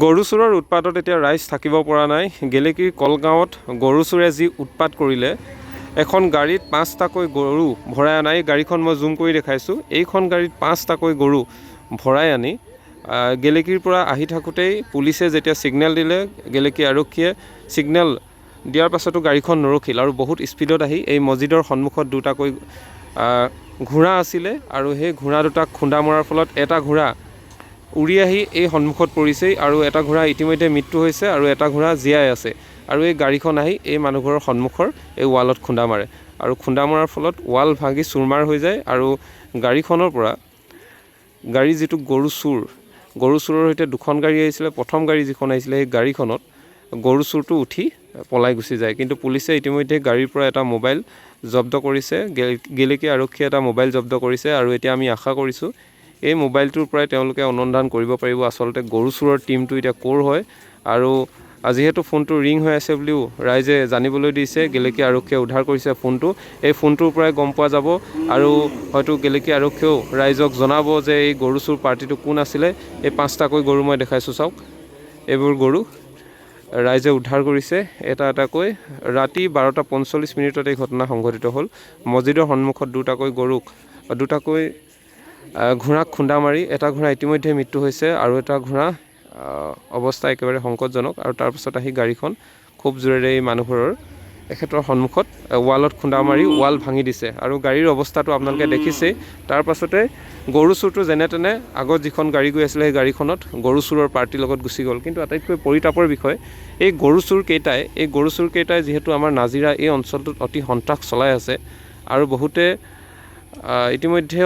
গৰু চোৰৰ উৎপাতত এতিয়া ৰাইজ থাকিব পৰা নাই। গেলেকীৰ কলগাঁৱত গৰু চোৰে যি উৎপাত কৰিলে, এখন গাড়ীত 5টাকৈ গৰু ভৰাই আনা, এই গাড়ীখন মই জুম কৰি দেখাইছোঁ। এইখন গাড়ীত 5টাকৈ গৰু ভৰাই আনি গেলেকীৰ পৰা আহি থাকোঁতেই পুলিচে যেতিয়া ছিগনেল দিলে, গেলেকী আৰক্ষীয়ে ছিগনেল দিয়াৰ পাছতো গাড়ীখন নৰখিল আৰু বহুত স্পীডত আহি এই মছজিদৰ সন্মুখত দুটাকৈ ঘোঁৰা আছিলে আৰু সেই ঘোঁৰা দুটাক খুন্দা মৰাৰ ফলত এটা ঘোঁৰা উৰি আহি এই সন্মুখত পৰিছেই আৰু এটা ঘোঁৰা ইতিমধ্যে মৃত্যু হৈছে আৰু এটা ঘোঁৰা জীয়াই আছে। আৰু এই গাড়ীখন আহি এই মানুহঘৰৰ সন্মুখৰ এই ৱালত খুন্দা মাৰে আৰু খুন্দা মৰাৰ ফলত ৱাল ভাঙি চুৰমাৰ হৈ যায় আৰু গাড়ীখনৰ পৰা গাড়ী যিটো গৰু চোৰৰ সৈতে দুখন গাড়ী আহিছিলে। প্ৰথম গাড়ী যিখন আহিছিলে সেই গাড়ীখনত গৰু চোৰটো উঠি পলাই গুচি যায়। কিন্তু পুলিচে ইতিমধ্যে গাড়ীৰ পৰা এটা মোবাইল জব্দ কৰিছে। গেলেকী আৰক্ষীয়ে এটা মোবাইল জব্দ কৰিছে আৰু এতিয়া আমি আশা কৰিছোঁ এই মোবাইলটোৰ পৰাই তেওঁলোকে অনুসন্ধান কৰিব পাৰিব আচলতে গৰু চোৰৰ টীমটো এতিয়া ক'ৰ হয়। আৰু যিহেতু ফোনটো ৰিং হৈ আছে বুলিও ৰাইজে জানিবলৈ দিছে, গেলেকী আৰক্ষীয়ে উদ্ধাৰ কৰিছে ফোনটো। এই ফোনটোৰ পৰাই গম পোৱা যাব আৰু হয়তো গেলেকী আৰক্ষীয়েও ৰাইজক জনাব যে এই গৰু চোৰ পাৰ্টিটো কোন আছিলে। এই 5টাকৈ গৰু মই দেখাইছোঁ, চাওক, এইবোৰ গৰু ৰাইজে উদ্ধাৰ কৰিছে এটা এটাকৈ। ৰাতি 12:45 এই ঘটনা সংঘটিত হ'ল। মছজিদৰ সন্মুখত দুটাকৈ ঘোঁৰাক খুন্দা মাৰি এটা ঘোঁৰা ইতিমধ্যে মৃত্যু হৈছে আৰু এটা ঘোঁৰা অৱস্থা একেবাৰে সংকটজনক। আৰু তাৰপাছত আহি গাড়ীখন খুব জোৰেৰে এই মানুহঘৰৰ এখেতৰ সন্মুখত ৱালত খুন্দা মাৰি ৱাল ভাঙি দিছে আৰু গাড়ীৰ অৱস্থাটো আপোনালোকে দেখিছেই। তাৰ পাছতে গৰু চোৰটো যেনে তেনে আগত যিখন গাড়ী গৈ আছিলে সেই গাড়ীখনত গৰু চোৰৰ পাৰ্টিৰ লগত গুচি গ'ল। কিন্তু আটাইতকৈ পৰিতাপৰ বিষয়, এই গৰু চোৰকেইটাই যিহেতু আমাৰ নাজিৰা এই অঞ্চলটোত অতি সন্ত্ৰাস চলাই আছে আৰু বহুতে ইতিমধ্যে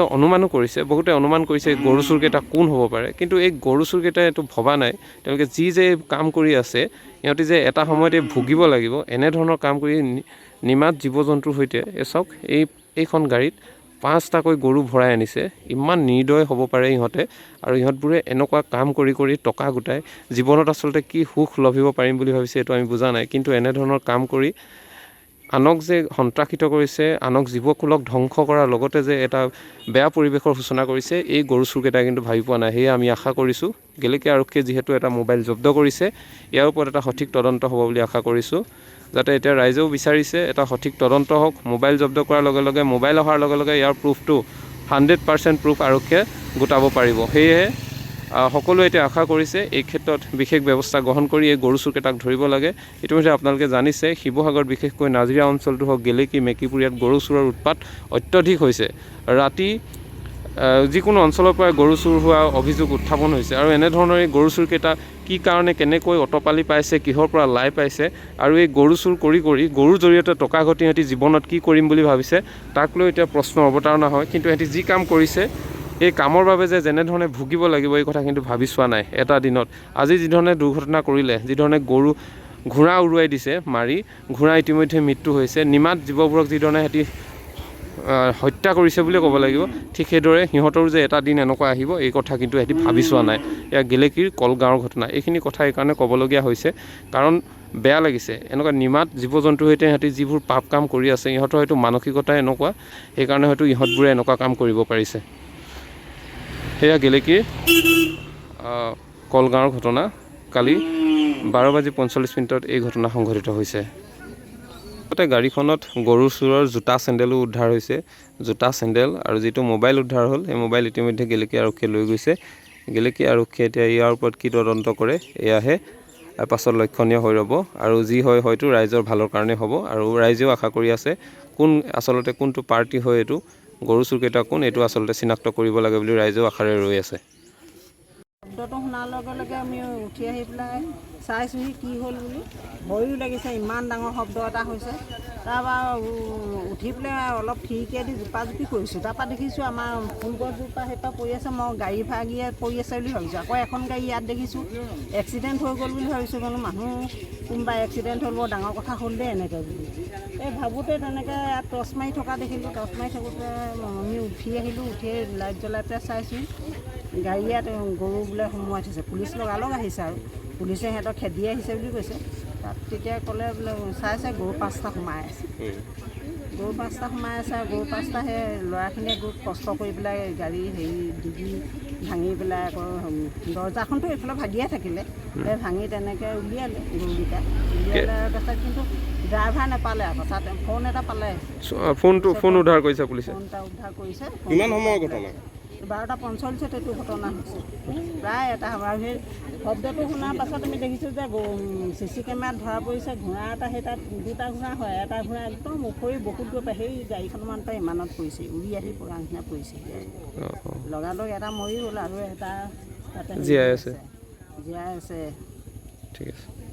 বহুতে অনুমান কৰিছে গৰু চোৰকেইটা কোন হ'ব পাৰে। কিন্তু এই গৰু চোৰকেইটাই এইটো ভবা নাই তেওঁলোকে যে কাম কৰি আছে, সিহঁতি যে এটা সময়তে ভুগিব লাগিব, এনেধৰণৰ কাম কৰি নিমাত জীৱ জন্তুৰ সৈতে চাওক এইখন গাড়ীত 5টাকৈ গৰু ভৰাই আনিছে। ইমান নিৰ্দয় হ'ব পাৰে ইহঁতে আৰু ইহঁতবোৰে এনেকুৱা কাম কৰি টকা গোটাই জীৱনত আচলতে কি সুখ লভিব পাৰিম বুলি ভাবিছে এইটো আমি বুজা নাই। কিন্তু এনেধৰণৰ কাম কৰি আনক যে সন্ত্ৰাসিত কৰিছে, আনক জীৱকুলক ধ্বংস কৰাৰ লগতে যে এটা বেয়া পৰিৱেশৰ সূচনা কৰিছে, এই গৰু চোৰকেইটাই কিন্তু ভাবি পোৱা নাই। সেয়ে আমি আশা কৰিছোঁ গেলেকী আৰক্ষীয়ে যিহেতু এটা মোবাইল জব্দ কৰিছে, ইয়াৰ ওপৰত এটা সঠিক তদন্ত হ'ব বুলি আশা কৰিছোঁ। যাতে এতিয়া ৰাইজেও বিচাৰিছে এটা সঠিক তদন্ত হওক। মোবাইল জব্দ কৰাৰ লগে লগে মোবাইল অহাৰ লগে লগে ইয়াৰ প্ৰুফটো 100% প্ৰুফ আৰক্ষীয়ে গোটাব পাৰিব। সেয়েহে সকলোৱে এতিয়া আশা কৰিছে এই ক্ষেত্ৰত বিশেষ ব্যৱস্থা গ্ৰহণ কৰি এই গৰু চোৰকেইটাক ধৰিব লাগে। ইতিমধ্যে আপোনালোকে জানিছে শিৱসাগৰ বিশেষকৈ নাজিৰা অঞ্চলটো হওক, গেলেকী মেকিপুৰীয়াত গৰু চোৰৰ উৎপাত অত্যধিক হৈছে। ৰাতি যিকোনো অঞ্চলৰ পৰা গৰু চোৰ হোৱা অভিযোগ উত্থাপন হৈছে আৰু এনেধৰণৰ এই গৰু চোৰকেইটা কি কাৰণে কেনেকৈ অটপালি পাইছে, কিহৰ পৰা লাই পাইছে আৰু এই গৰু চোৰ কৰি গৰুৰ জৰিয়তে টকা ঘটি সিহঁতি জীৱনত কি কৰিম বুলি ভাবিছে তাক লৈ এতিয়া প্ৰশ্ন অৱতাৰণা হয়। কিন্তু সিহঁতি যি কাম কৰিছে এই কামৰ বাবে যে যেনেধৰণে ভুগিব লাগিব এই কথা কিন্তু ভাবি চোৱা নাই। এটা দিনত আজি যিধৰণে দুৰ্ঘটনা কৰিলে, যিধৰণে ঘোঁৰা উৰুৱাই দিছে মাৰি, ঘোঁৰা ইতিমধ্যে মৃত্যু হৈছে, নিমাত জীৱবোৰক যিধৰণে সিহঁতি হত্যা কৰিছে বুলিয়ে ক'ব লাগিব, ঠিক সেইদৰে সিহঁতৰো যে এটা দিন এনেকুৱা আহিব এই কথা কিন্তু সিহঁতি ভাবি চোৱা নাই। এয়া গেলেকীৰ কলগাঁৱৰ ঘটনা। এইখিনি কথা এইকাৰণে ক'বলগীয়া হৈছে কাৰণ বেয়া লাগিছে। এনেকুৱা নিমাত জীৱ জন্তুৰ সৈতে সিহঁতি যিবোৰ পাপ কাম কৰি আছে, ইহঁতৰ হয়তো মানসিকতা এনেকুৱা, সেইকাৰণে হয়তো ইহঁতবোৰে এনেকুৱা কাম কৰিব পাৰিছে। সেয়া গেলেকীৰ কলগাঁৱৰ ঘটনা। কালি 12:45 এই ঘটনা সংঘটিত হৈছে। গাড়ীখনত গৰু চোৰৰ জোতা চেণ্ডেলো উদ্ধাৰ হৈছে। জোতা চেণ্ডেল আৰু যিটো মোবাইল উদ্ধাৰ হ'ল, সেই মোবাইল ইতিমধ্যে গেলেকী আৰক্ষীয়ে লৈ গৈছে। গেলেকী আৰক্ষীয়ে এতিয়া ইয়াৰ ওপৰত কি তদন্ত কৰে এয়াহে পাছত লক্ষণীয় হৈ ৰ'ব আৰু যি হয় হয়তো ৰাইজৰ ভালৰ কাৰণে হ'ব। আৰু ৰাইজেও আশা কৰি আছে আচলতে কোনটো পাৰ্টি হয় এইটো গৰু চোৰকেইটা কোন এইটো আচলতে চিনাক্ত কৰিব লাগে বুলি ৰাইজেও আশাৰে ৰৈ আছে। শব্দটো শুনাৰ লগে লগে আমি উঠি আহি পেলাই চাইছোঁহি কি হ'ল বুলি। ভয়ো লাগিছে, ইমান ডাঙৰ শব্দ এটা হৈছে। তাৰপৰা উঠি পেলাই অলপ খিৰিকীয়েদি জোপি কৰিছোঁ। তাৰপৰা দেখিছোঁ আমাৰ ফুলগছজোপা সেইপৰা পৰি আছে। মই গাড়ী ভাগিয়ে পৰি আছে বুলি ভাবিছোঁ। আকৌ এখন গাড়ী ইয়াত দেখিছোঁ, এক্সিডেণ্ট হৈ গ'ল বুলি ভাবিছোঁ। কিন্তু মানুহ কোনোবা এক্সিডেণ্ট হ'ল, বৰ ডাঙৰ কথা হ'ল দেই এনেকৈ বুলি। এই ভাবোঁতে তেনেকৈ ইয়াত টৰ্চ মাৰি থকা দেখিলোঁ। টৰ্চ মাৰি থাকোঁতে আমি উঠি আহিলোঁ। উঠি লাইট জ্বলাই পেলাই চাইছোঁ গাড়ী ইয়াত গৰু বোলে সোমোৱাই থৈছে। পুলিচ লগালগ আহিছে আৰু পুলিচে সিহঁতক খেদি আহিছে বুলি কৈছে। তাত তেতিয়া ক'লে বোলে চাইছে গৰু 5টা সোমাই আছে। গৰু 5টা সোমাই আছে আৰু গৰু 5টা সেই ল'ৰাখিনিয়ে বহুত কষ্ট কৰি পেলাই গাড়ী ডিগি ভাঙি পেলাই আকৌ দৰ্জাখনতো এইফালে ভাগিয়ে থাকিলে এই ভাঙি তেনেকৈ উলিয়ালে গৰুকেইটা উলিয়ালে তাৰপিছত কিন্তু ড্ৰাইভাৰ নাপালে আকৌ তাত ফোন এটা পালে ফোন উদ্ধাৰ কৰিছে পুলিচে ফোন এটা উদ্ধাৰ কৰিছে কিমান সময়ৰ ঘটনা 12:45 এইটো ঘটনা হৈছে প্ৰায় এটা আৰু সেই শব্দটো শুনাৰ পাছত আমি দেখিছোঁ যে CC কেমেৰাত ধৰা পৰিছে ঘোঁৰা এটা সেই তাত দুটা ঘোঁৰা হয় এটা ঘোঁৰা একদম উফৰি বহুত গৈ পাই সেই গাড়ীখনমান পাই ইমানত পৰিছে উৰি আহি পৰা নিচিনা পৰিছে লগালগ এটা মৰি গ'ল আৰু এটা তাতে জীয়াই আছে জীয়াই আছে ঠিক আছে